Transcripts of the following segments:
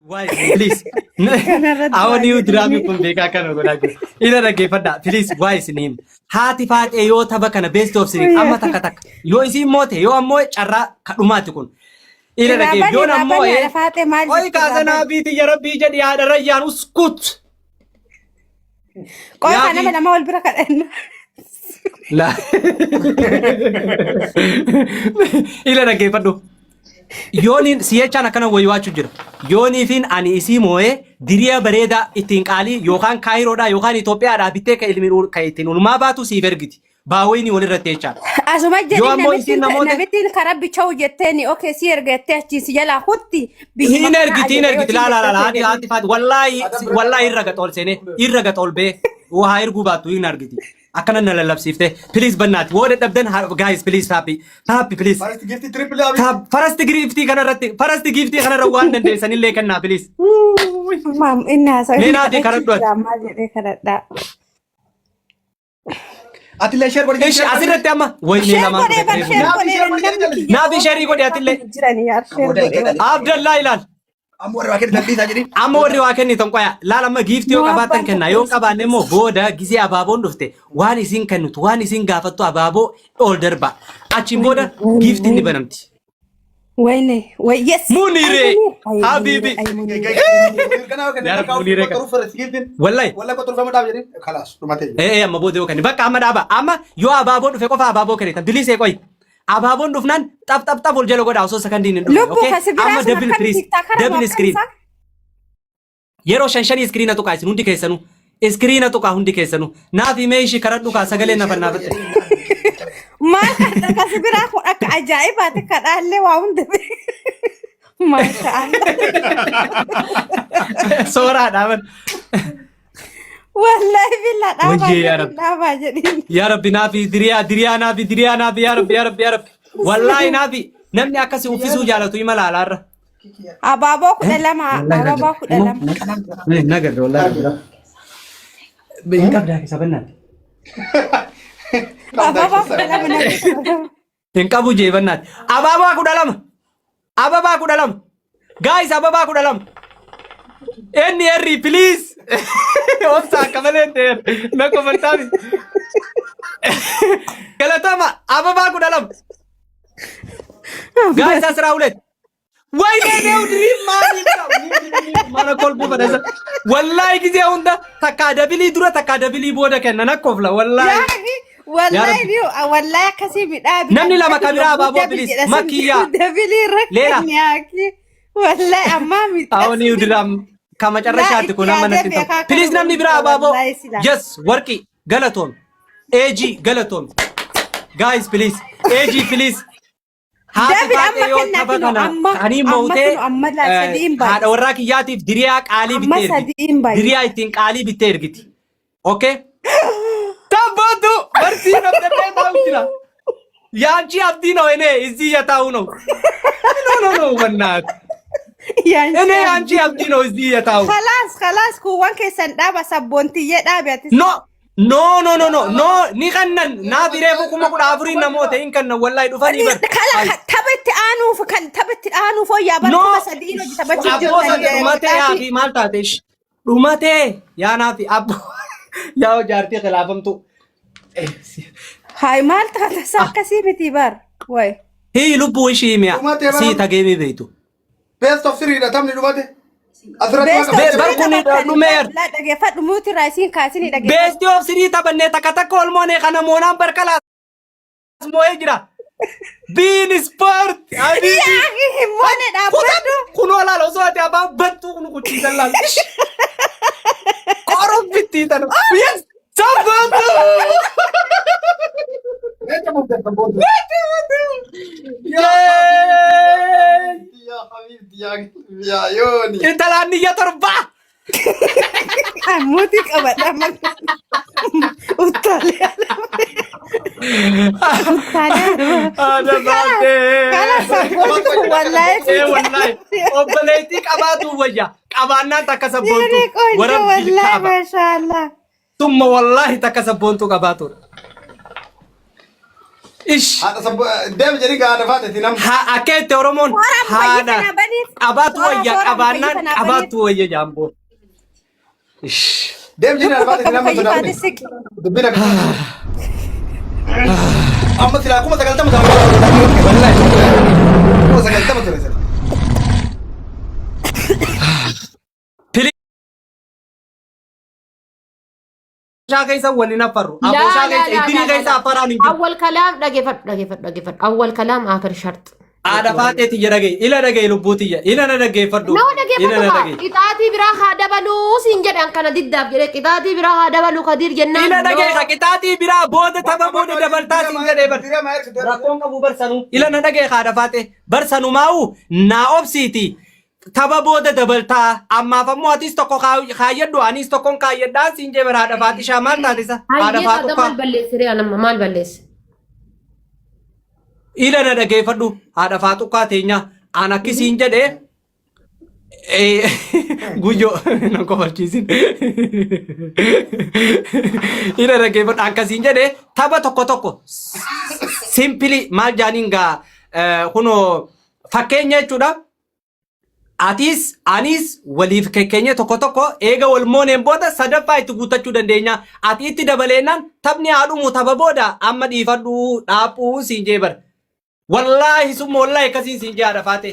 Why, please. Awon you drama kun beka kan godhagu. Ila dhaggeeffadha. Please, why isiniin. Haati faaqee yoo tapha kana best of three amma takka takka. Yoo isin moote yoo ammoo carraa kadhumaati kun. Ila dhaggeef yoo ammoo Oi kaasana biiti ya rabbii jedhi haadha rayyaan uskut. Qoy kana nama wal bira kadhanna. La. Ila dhaggeeffadhu. Yooniin siyechaan akkana waywaachuu jira. Yooniifin ani isii moo'ee diriya bareedaa ittiin qaalii yookaan Kaayiroodhaa yookaan Itoophiyaadhaa bittee kan ittiin ulumaa baatu siif ergiti. Baawwinii walirratti jechaadha. Asuma jedhi namitti karaa bichaa'u jetteeni okee si ergattee achiisi jalaa hutti. Hin ergiti laala haati faati wallaahi irra gaxool seenee irra gaxool bee waa erguu baattu hin argiti. Akkana na lallabsiifte please bannaati woo dadhabdan guys please happy please first giftii kanarra waan dandeessanillee kennaa please maam inni haasaa neenaati karadhu maal jedhee kadhadhaa Atillee share godhe. Ishi asirratti amma wayne lama naafi sharii godhe atillee Abdallaa ilaal amma warri waa kennitan qoya laala amma giiftii yoo qabaatan kenna yoo qabaanne immoo booda gisee abaaboon dhufte waan isin kennitu waan isin gaafattu abaaboo ol darba achiin booda giiftiin ni banamti. Wayne yes Munire habibi wallahi amma booda yoo kenni bakka amma dhaaba amma yoo abaaboo dhufe qofa abaaboo kennitan bilisee qoy. Ababon dufnan tap ol jalo goda osoo sakandiin hin dhufne okay amma double screen yeroo shan screen atu kaasin hundi keessanu screen atu kaa hundi keessanu naafi meeshi karadhu kaa sagalee nafannaafate maal kadha sibiraa kun akka ajaa'ibaati kadhaallee waa hunda masha Allah sooraadhaaman والله بالله دابا جديد يا ربي نافي دريا نافي يا رب والله نافي نمني أكسي وفيسو جالتو يمال على الر أبابوك دلما نقدر والله بينك أبدا حسابنا أبابوك دلما إنك أبو جيبنا أبابوك دلم guys أبابوك دلم إني أري please Omsa kamaleen der na komentari Kalatama ababa ku dalam Guys asraulet Why they dream mana kolbu pada wallahi gize hunda takadabili dura takadabili boda kenna nakofla wallahi wallahi kasi bidabi namni lama kamera ababo bilis makiya dabili rakni yaki wallahi amma mi awni udram kama carrashaati kun amma natti please namni bira ababo yes warqi galaton AG galaton guys please AG please haati faaqee yoo tapha kana ani mootee haadha warraa kiyyaatiif diriyaa qaalii diriyaa ittiin qaalii bittee ergiti okay tabbatu barsiin abdannee taa'u jira yaanchi abdiin ho'ene izii yataa'u no wannaati أنا أنجي أبدينو إزدي يتاو خلاص كوان كيسان دابا سبونتي يدابي no نيغنن نابيريفو كما قد عبرين نموت إن كان والله دفاني بر تبت آنو فو يا بركو مسادينو جتبت أبوسا رماتي يا أخي مالتا تيش رماتي يا نافي أبو يا جارتي خلافم تو هاي مالتا تساكا سيبتي بار واي هي لبو إشي ميا سي تاقيمي بيتو Best of three, tamni dhumate. Barkuni dhumeer. La dhaggeeffadhu muuti raasiin kaasini dhaggeeffadhu. Best of three taphanne takka olmoone kana moonaan barkalaas moo'ee jira. Bein sport. Yaa moone dhaabbadhu. Kun walaala osoo ati abaan battuu kun kuchiisan laal. Qoroof bittii tanu. Yes. Sabbatu. يا يوني انت لاني يا تربع موتي قبل وطالع انا بعدين والله وبليتك ابادو وجا قبانا تكسبونتو والله ما شاء الله ثم والله تكسبونتو قباتو Ish. Deem jedhi gaada faate tinam. Akkeetti Oromoon haadha qabaatu wayya qabaannaan qabaatu wayya jaamboo. Ish. Deem jedhi gaada faate tinam sodaatne. Dubbina amma silaa kuma sagaltama Wallahi. kuma sagaltama ture sila. Aboshaa keessa waliin afarru. Aboshaa keessa iddini keessa afaraan hin jiru. أول كلام دقيفة أول كلام آخر شرط Haadha faateeti jira ga'e. Ila dhaga'e lubbuutiyya. Ila na dhaggeeffadhu. نو Ila na دقيفة dhaga'e. قطعتي براها دبلو سنجد أن كان ضد أبجد قطعتي براها دبلو كدير جنان Ila dhaga'e ka qixaaxii biraa booda tapha booda dabaltaa siin jedhee bar. Rakkoon qabu barsanuu. Ila na dhaga'e haadha faate. Barsanuu maa'u naa obsiiti. Tapha booda dabaltaa. Ammaaf ammoo atis tokko kaayyadhu anis tokkoon kaayyadhaan siin jee bara haadha faati shaa maal taatisa? Haadha هاي faatu هذا kaa. مال بلس ريال مال بلس Ila na dhaggeeffadhu haadha faatu kaa teenya aan akkisiin jedhee guyyoo nan kofalchiisin. Ila dhaggeeffadhu akkasiin jedhee tapha tokko simpili maal jaaniin gaa kunoo fakkeenya jechuudha. Atis anis waliif keenya tokko eega wal mooneen booda sadaffaa itti guutachuu dandeenya. Ati itti dabaleennan taphni haadhumu tapha booda amma dhiifadhu dhaaphuu siin jee bara. Wallahi summa wallahi akkasiin siin jee haadha faate.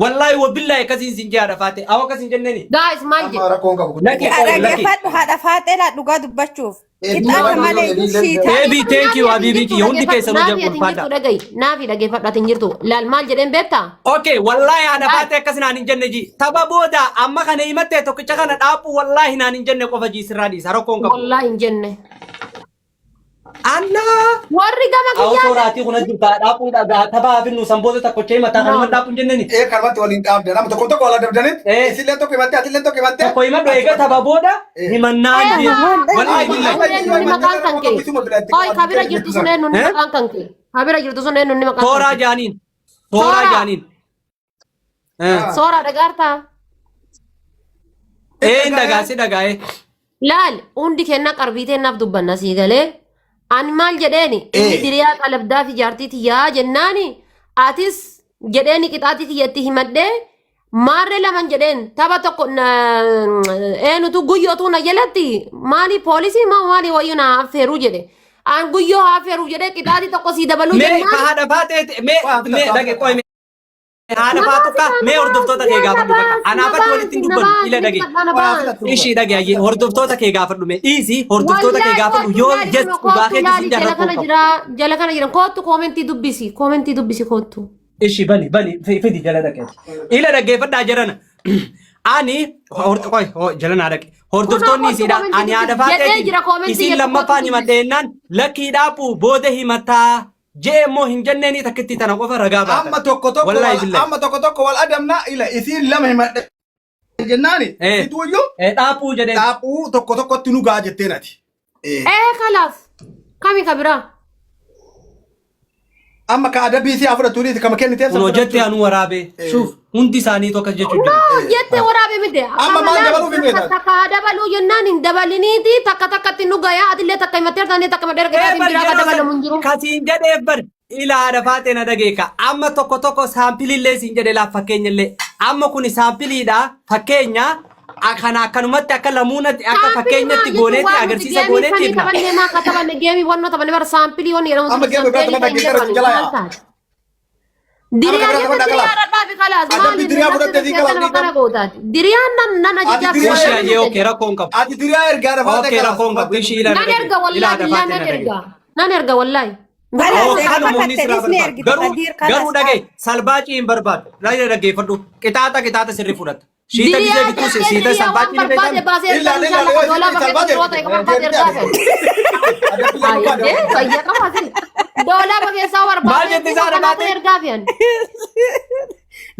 Wallahi wabillahi akkasiin siin jee haadha faate. Awwa akkasiin jenneeni. guys مال Amma rakkoon qabu. Laki Dhaggeeffadhu haadha faaxeedha dhugaa dubbachuuf. Qixxaata malee durshiita. Baby thank you habibi ki hundi keessan hojii gurfaadha. نافي دقيفة تنجرتو لا المال جدين بيتا Okay wallahi haadha faate akkasin aan hin jenne ji. Tapha booda amma kana himatte tokkicha kana dhaaphu wallahi naan hin jenne qofa jiisirraa dhiisa rakkoon qabu. والله إنجنة Anna. وري قامك Awwa يا sooraatii kun jirta dhaaphuu dhagaa tapha hafinnu sanboota tokkochee mataa kanuma dhaaphuu hin jenneni. Karmatti waliin dhaabde nama tokko tokko wala dabdanit. Isillee tokko himatte atillee tokko himatte. Tokko himadhu eega tapha booda himannaan wallahi billahi. هاي كبيرة جرتو سنين نوني مكان كنكي كبيرة جرتو سنين نوني مكان Tooraa jaaniin. Tooraa jaaniin. صورة دقارتا Een dhagaasi dhagaa'e. laal hundi kennaa qarbiitee naaf dubbanna sii galee ani maal jedheeni inni diriyaa qalabdaa fi jaartii tiyyaa jennaani atis jedheeni qixaatii tiyyatti himadhee maarree laman jedheen tapha tokko eenutu guyyootu na jalatti maali poolisii maa maali wayyuu na affeeruu jedhe an guyyoo affeeruu jedhee qixaatii tokko sii dabaluu Mee jennaan haadha faatee mee dhage qoy mee haadha faatu ka mee hordoftoota kee gaafadhu bakka anaafatti walitti hin dubbannu ila dhage ishii dhage ayyee hordoftoota kee gaafadhu mee dhiisii hordoftoota kee gaafadhu yoo jes dhugaa kee jisin jala kana jaarraa jira jala kana jiran kootu koomentii dubbisi kootu. Ishi bani fidi jala dhaqee ila dhaggeeffadhaa jirana ani qoy jala naa dhaqe hordoftoonni isiidha ani haadha faatee isin lammaffaan himadheennaan lakkii dhaabuu booda himataa jee immoo hin jenneeni takkitti tana qofa ragaa baata. Amma tokko tokko wal adamna ila isin lama himadhe jennaani. Ituuyyuu dhaabuu jedhee dhaabuu tokko tokkotti nu gaa jetteen ati. Kalaaf kami kabiraa. Amma ka adabii si afuratuunis kama kennitee kunoo jettee anu waraabee shuuf hundi isaanii tokko jechuu jira. Jettee waraabee miti. Amma maal dabaluu fi beektaa? Takka dabaluu jennaan hin dabaliniiti takka takkatti nu gayaa atillee takka himattee taanee takka madda erga biraa ka dabalamu hin jiru. Kasiin jedheef bar ila haadha faatee na dhageeka amma tokko saampiliillee siin jedhe laaf fakkeenyallee amma kun saampiliidha fakkeenya kana akkanumatti akka lamuunatti akka fakkeenyatti gooneetti agarsiisa gooneetti ibna. Taphanne maa akka taphanne geemii wannoo taphanne bara saampilii wanni jedhamu. Amma geemii biraa taphanne geemii jalaa. Diriyaan nan ajajaa fi Ishii ajee ookee rakkoon qabu. Ati diriyaa ergaa dafa Ookee rakkoon qabu ishii ila nan erga wallaahi nan erga wallaahi. Garuu dhagee salbaacii hin barbaadu. Raayila dhaggeeffadhu qixaaxa sirri fudhata. Shiita gisee bituu siita salbaacii hin Doolaa bakeessaa barbaade ergaa fiyan.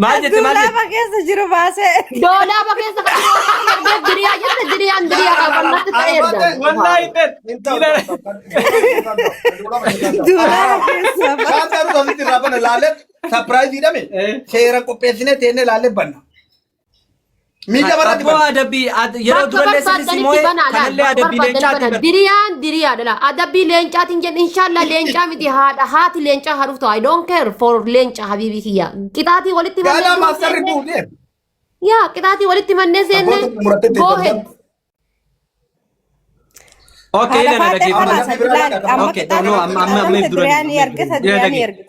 Maal jette Dullaa keessa jiru baasee. Doolaa bakeessa kan diriyaa jette diriyaan qabannatti ta'e erga. Wallahi Dullaa keessa. Shaantaa nuti asitti irraa bana laalee sapiraayiziidhame seera qopheessinee teennee laalee banna. Miidha barratti Abbo adabbii yeroo durallee sirriitti moo'ee kanallee adabbii leencaati bar. Diriyaadha. Adabbii leencaatiin jedhu inshallah leencaa miti haati leencaa haa dhuftu. I don't care for leencaa habiibii kiyya. Qixaatii walitti Gaadhaa maastarri buutee. yaa qixaatii walitti mannee seenne go ahead. Okay, ila na dhaggeeffatu. Okay, no, amma durani.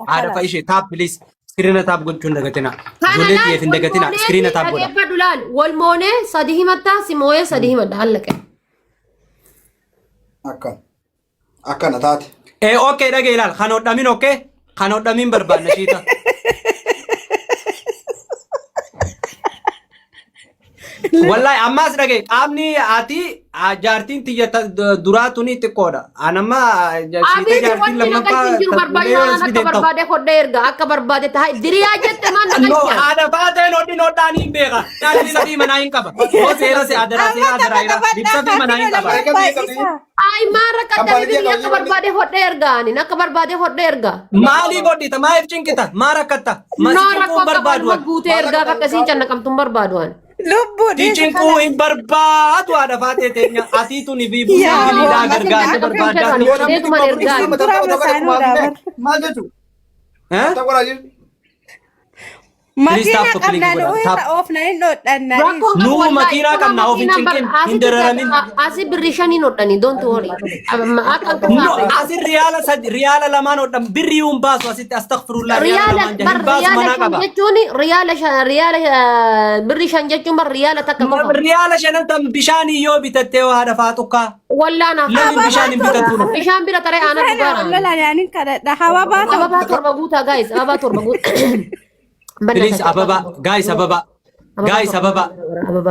Ada faishe tap please. Screen tap gochuun dagatina. Ijoollee xiyyeef hin dagatina. Screen tap godha. Dhaggeeffadhu laal. Wal moonee sadii himatta si moo'ee sadii himadha hallaqe. Akkana taate. Okay, dhagee ilaal. Kan hodhamin okay? Kan hodhamin barbaanna shiita. Wallahi ammas dhagee qaamni ati jaartiin tiyya duraa tuni xiqqoodha. Anamma shiita jaartiin lammaffaa akka barbaade hodhee erga akka barbaade ta'a diriyaa jette maan no ada baateen hodhaan hin beeka. Nyaanni sadii manaa hin qaba. Oo seera adara ira. Dibsa fi manaa hin qaba. Ay maara kadhanii diriyaa akka barbaade hodhee erga ani akka barbaade hodhee erga. Maaliif hodhita? Maaliif cinkita? Maa rakkatta? No rakkoo barbaadu guutee erga akkasiin canna qabtuun barbaadu ani. Lubbuun Ticinku hin barbaadu ada baatee teenya asiitu ni fi buusaa gargaarsa barbaadaa. Maal jechuun? Makiinaa qabnaan oofna hin hodhanna. Nuu makiinaa qabna of hin cinqin hin dararamin. Asi birri shaniin hodhani don't worry. Asi riyaala lamaan hodhan birri hin baasu asitti astaghfirullah riyaala lamaan jahin baasu manaa qaba. Jechuun riyaala birri shan jechuun bar riyaala takka qofa. Riyaala shanan tan bishaanii yoo bitattee waa haadha faaxukaa. Wallaana Namni bishaan hin bitatu. bishaan bira taree aanaa dhugaara. Lolaanin kadhadha hawa baata. Ababaa torba guutaa guys ababaa torba guutaa. Please ababa guys ababa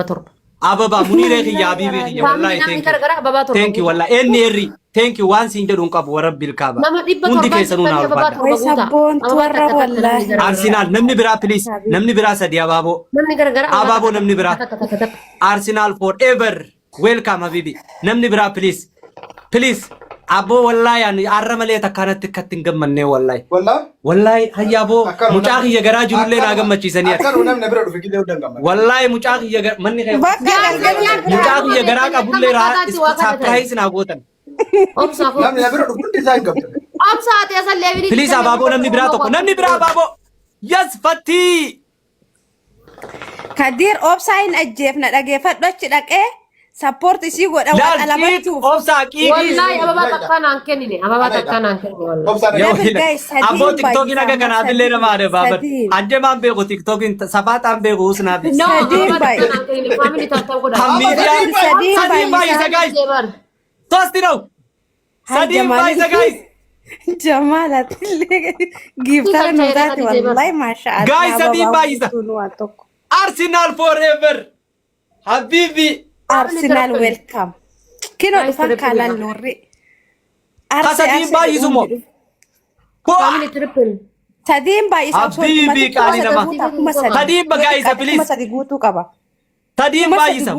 torba. Ababa munire khiyya habibi khiyya wallahi thank you wallahi enni erri thank you once in jedun qabu warabbil kaaba hundi keessanuu na barbaada Arsenal namni bira please namni bira sadi ababo namni bira Arsenal forever welcome habibi namni bira please Abo wallahi ani arramale takkanatti kattin gammanne wallahi wallahi hayyabo mucaa khiyya garaa jirullee na gammachiisanii Akkanu namni bira dhufe gidee hudan gammachiisa. wallahi mucaa khiyya manni khiyya mucaa khiyya garaa qabullee surprise na gootan Namni bira dhufe hundi isaa hin gammachiisa. Obsaate asan leebini. please ababo namni bira tokko namni bira ababo yes fatti Kadir obsaayin ajjeefna dhageeffadhu achi dhaqee support isii godha waan alamachuuf. obsaaqii Wallahi ababa takkanaan kennine ababa takkanaan kennine wallahi. Abo TikTokin aga kanaafillee nama ade baabar adde maan beeku TikTokin safaataan beeku usnaafi No ababa takkanaan kennine family taatau godha. Sadii baay'isa guys tosti now sadii baay'isa guys Jamalat giftara nu taate wallahi mashallah. Guys, sadii baay'isa. Arsenal forever habibi Arsenal welcome. Kino dhufan kaalan lorri. Sadii baay'isu moo Family triple. Sadiin baay'isa. Habibi qaali nama. Sadii baay'isa please. Sadi guutuu qaba. Sadii baay'isa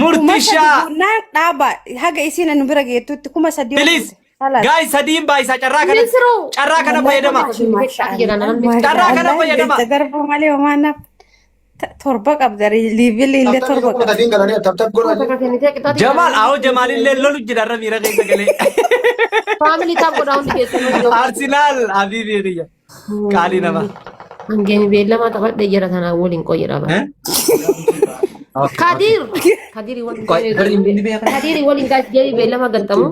murtisha Naan dhaaba haga isiin nu bira geettutti kuma sadii. please guys sadii baay'isa carraa kana fayyadama carraa kana fayyadama Garba malee homaanaaf torba qabdari liivilli illee torba qabda. Tadiin galanii tabtab godhanii. Jamal awo Jamal illee lolu jidarra miira keessa galee Family taap godha hundi keessanuu. Arsenal habibi riya qaali nama Hangeemi beellama taphadhe jira tanaan waliin qoyyedha bara. Kadiri waliin gaazexeerii beellama gattamu.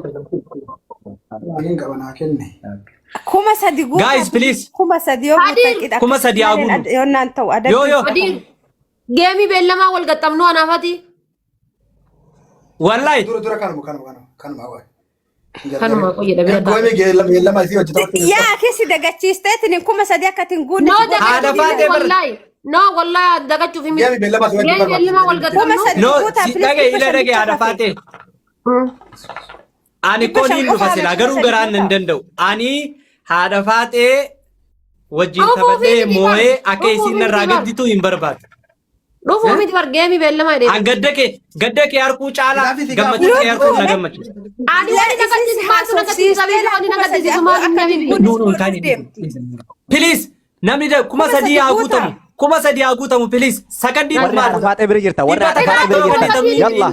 Kuma sadi guutuu. Guys, please. Kuma sadi yoo guutuu qidha. Kuma sadi haa guutuu. Yoonnaan ta'u adda. Yo. Geemi beellama wal gattamnu anaafati. Wallahi Dura kanuma. Kanuma qoyyedha bira. Goome geellama isii hojjetaa. Yaa keessi dagachiisteetiin kuma sadi akkatiin guunne. No wallahi dagachuuf himi. Geemi beellama isii hojjetaa. Geemi beellama wal gattamnu. no si dhage haadha faate ani kooniin dhufa sila garuu garaan hin danda'u ani haadha faatee wajjin taphadhee moo'ee akka isiin irraa gadditu hin barbaadu. Dhufuu miti bar geemi beellama jedhee. An gadda kee harkuu caalaa gammachuu kee harkuu na gammachiisa. Ani wani nagachiisu maaltu nagachiisa beela wani nagachiisu maaltu nagachiisu. Please namni kuma sadii haa guutamu kuma sadi haa guutamu please sakandii warra Arafaat bira jirtan warra Arafaat bira jirtan yalla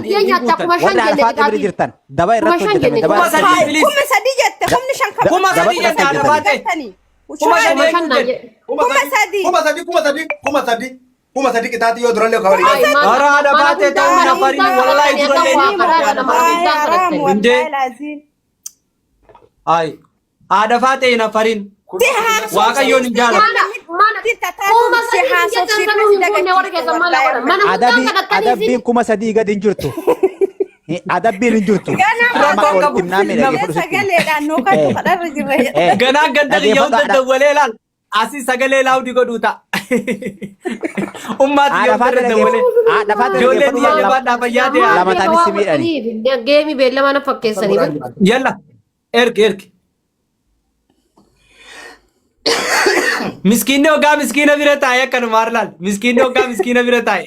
warra Arafaat bira jirtan daba irratti hojjetan daba kuma sadi please kuma sadi jette humni shan kan kuma sadi jette Arafaat kuma sadi kuma sadi kitaati yoo dura lee kawari ara Arafaat ta'u nafarin wallahi dura lee inde ay Arafaat nafarin waaqayyoon hin adabbiin kuma sadii gad hin jirtu adabbiin hin jirtu ganaan gandalii yoo daddawalee laal asii sagalee laawdi godhuuta ummaati yoo daddawalee ijoollee biyya jabaadhaa fayyaade lamataanis si miidhani geemi beellama na fakkeessanii yalla ergi Miskinni ogaa miskina bira taa'e akkanu maarlaal miskinni ogaa miskina bira taa'e.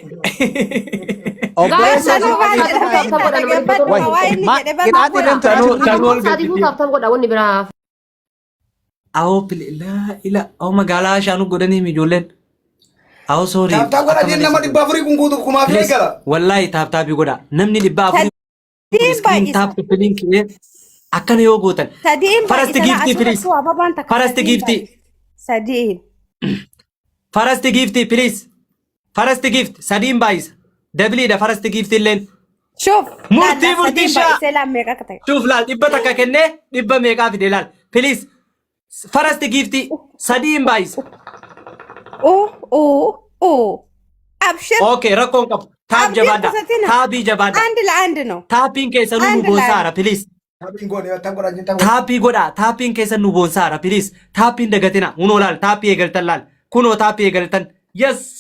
Awoo ila awoo magaalaa shaanu godhanii ijoolleen. Awoo soori. Taaptaa godha jeen nama 400 kun guutu kumaa fi eegala. Wallaahi taaptaabii godha namni 400 miskiin taaptu filiin kee akkana yoo gootan. Farasti giiftii filiis. Farasti giiftii. Sadiin. First gift please. First gift sadin بايز دبلي ده first gift اللين شوف مرتي شا سلام ميقا كتاك شوف لا دبا تكاكنه دبا ميقا في دلال please first gift sadin بايز او ابشر اوكي ركون كب تاب جبادا تابي جبادا عند نو تابين كيسا نو بونسارا please تابي غودا تابين كيسا نو بونسارا please تابين دغتنا ونولال تابي اگلتلال كونو تابي اگلتن يس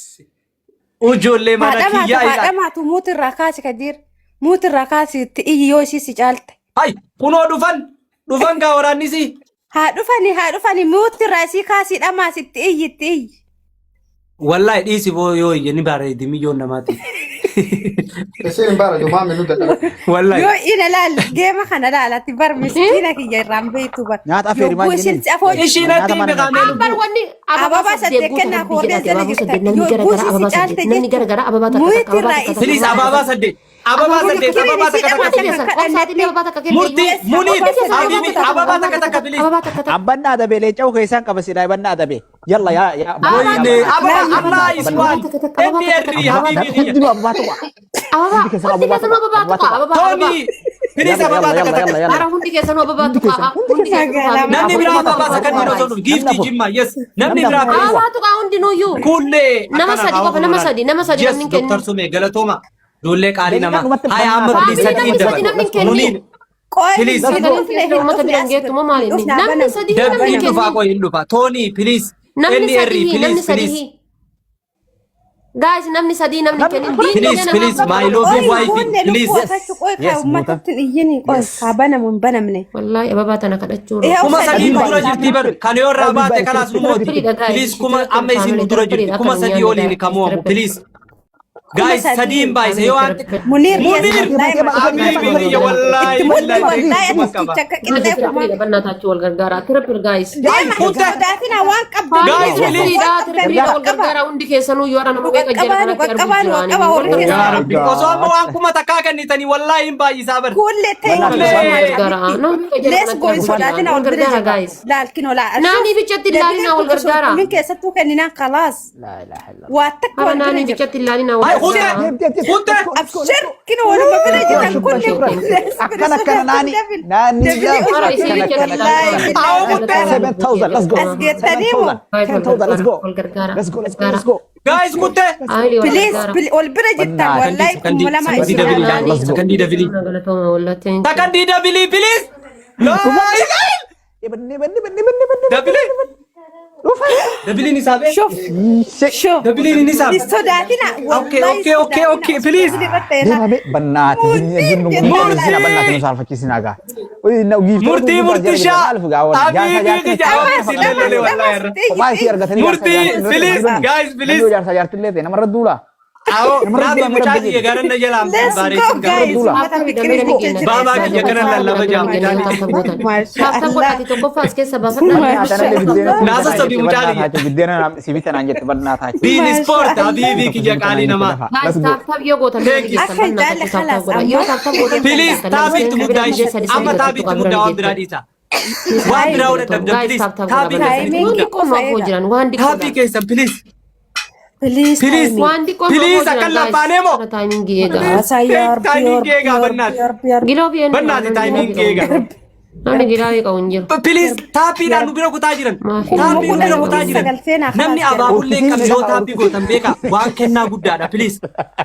وجولي مانا كيا هذا ما تموت الركاس كدير موت الركاس تيجي يوشي سجالت اي كونو دفن غاوراني سي ها دفني موت الراسي كاسي دما تيجي والله ديسي بو يو يني باري دي مليون نماتي Kesiin bara cuma minum datang. والله يو إنا لا جيما خنا لا تبر مسكينة كي جرام بيتو بر نات أفير ما جيني ايش ناتي بغامل Abar wani Ababa sadde kenna ko de zele jirta yo busi si chalte nani gara gara ababa ta muiti rais بليز ابابا سدي مرتي منيب حبيبي ابابا تك بليز أبنا هذا بيلي جو كيسان كبسي أبنا هذا بي يلا يا ويني ابا الله يسوان اني اري حبيبي توني بليز ابابا تك نمني برا ابابا سكني نوزونو جيفتي جيما يس نمني برا كل nama sadi يس namni دكتور سومي غلطوما دولة قالي نما هاي عم بليز سدي دبل منين بليز namni sadi دبل يندفع كوي يندفع توني بليز اني اري بليز بليز guys namni sadi namni kenin بليز my love you wife بليز wallahi ababa tana kadachuru kuma sadi mudura jirti bar kan yo rabate kalas numot please kuma amma isi mudura jirti kuma sadi oli ni kamo please guys sadi mbai se yo ante munir habibi wallahi wallahi banna ta chol gargara therapy guys guys wal gargara undi kesanu yo ana mo ga jara ya rabbi koso amma wan kuma takaka ni tani wallahi mbai isabar let's go sodatina wal gargara guys لكن ولا nani bichatti lalina wal gargara من كيستو كننا خلاص لا إله إلا الله واتك nani bichatti lalina هاي wal خذ ابشر كده وانا ما بدي أكنا كنا ناني let's go 10,000 let's go guys كنت بليز والبرا جدا والله ولا ما سكندي دبلي سكندي دبلي بليز لا دبلي دبلي نسابه شوف دبلي نسابه صدقتنا اوكي بليز بنات بنات نصار فكيسين اغا مرتي شا حبيبي جاوب والله ما يصير مرتي بليز جايز بليز جار سجارت لي انا مره دولا Awo, nabi mucaati ye garan na jalam Let's bare go, singa. guys. Dula. Mata fikri Dula. bukan Baba kiyya kana lallaba jaam jani. Saaftan godhati tokko faas keessa baafadha. Nasa sabi mucaati. Biddeen sibita naan jette bal'aa taate. Din sport habibi kiyya qaali nama. Guys, taaf yoo gootan Akka jaalle khalas, yoo taaf gootan Please taabit muddaa ishee. Amma taabit muddaa waan biraa dhiisa. Waan biraa wada dabda please. Taabit Taabii keessan please. Please, Please. Please akan lafaanee moo? Timing eega. Sayar, Timing keega bannaati. Giloobii Bannaati timing keega. Namni gilaabii qabu hin jiru. Please taapiidhaan nu bira kutaa jiran. Taappii nu bira kutaa jiran. Namni abaabullee qabu yoo taappii gootan beeka waan kennaa guddaadha please.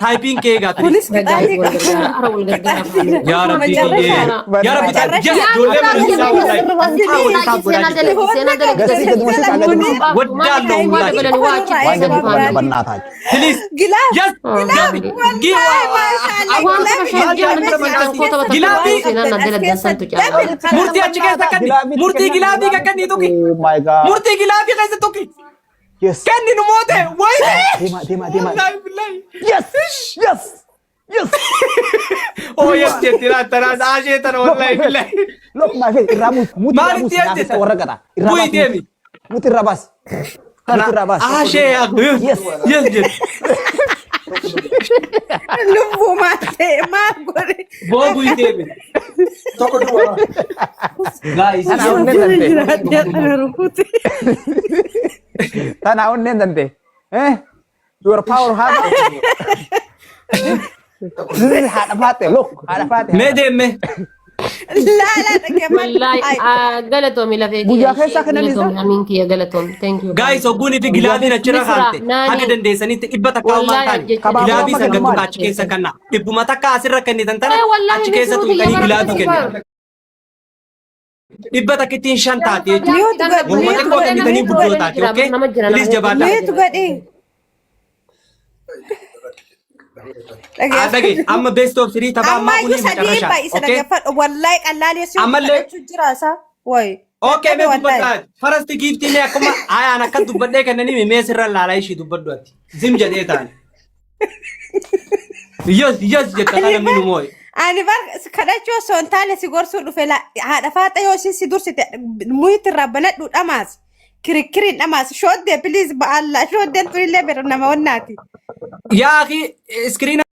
Taayipiin keega please. Ara wal gargaara. Yaa Rabbi kiyyee. Yaa Rabbi taabbii. Ijoollee barsiisaa wadaati. Please. Yes. Murtii achi keessa kanni. Murtii gilaabii kan kanni tuqi. Oh my God. Murtii gilaabii keessa tuqi. Yes. Kanni nu moote. Wayne. Deema. Wallahi billahi. Yes. Oh yes jetti raattanaa daashee tana wallahi billahi. Look my face irraa muti Maalitti naafisa warra gata. Bu'i deemi. Muti irraa baas. Kan irraa baas. Daashee yaa. Yes jetti. Lubbu maate maal godhe? Boo bu'i deemi. Tokko duwwaa. Guys. Tana onneen dante. Your power hard. Haadha faate look haadha faate. Mee deemme. Laala Wallahi galatoomi lafee Guyyaa keessa kana nisa? Galatoom kiyya galatoom. Thank you. Guys ogguunii fi gilaabiin achirra kaante. Haga dandeessanitti dhibba takka uumaa taane. Gilaabii san gattu achi keessa kanna. Dhibbuma takka asirra kennitan tana achi keessa tuqanii gilaabii kennitan. Dhibba takka ittiin shan taate jechuudha. Walumaa xiqqoo kennitanii guddoo taate okay? Please jabaadhaa. Meetu gadhee? Dhagee amma best of 3 taphaa ammaa Ammayyuu kunii sadii macarrashaa. baay'isa dhaggeeffadhu. Wallahi qallaalessi Ammallee- fudhachuu jira isaa. Wayi. Okay, mee dubbadhaa. Farasti giiftii mee akkuma ayaan akka dubbadhee kennanii mee sirra laalaa ishii dubbadhu ati. Zim jedhee taane. Yes jetta kana minu mooyi. Ani bar kadhachuu osoo hin taane si gorsuu dhufe haadha faaxa yoo isheen si dursite muyitti irraa banadhu dhamaas. Kirikiriin dhamaas. Shooddee please ba'aallaa. Shooddeen turillee bira nama wannaati. Yaa akhi iskiriina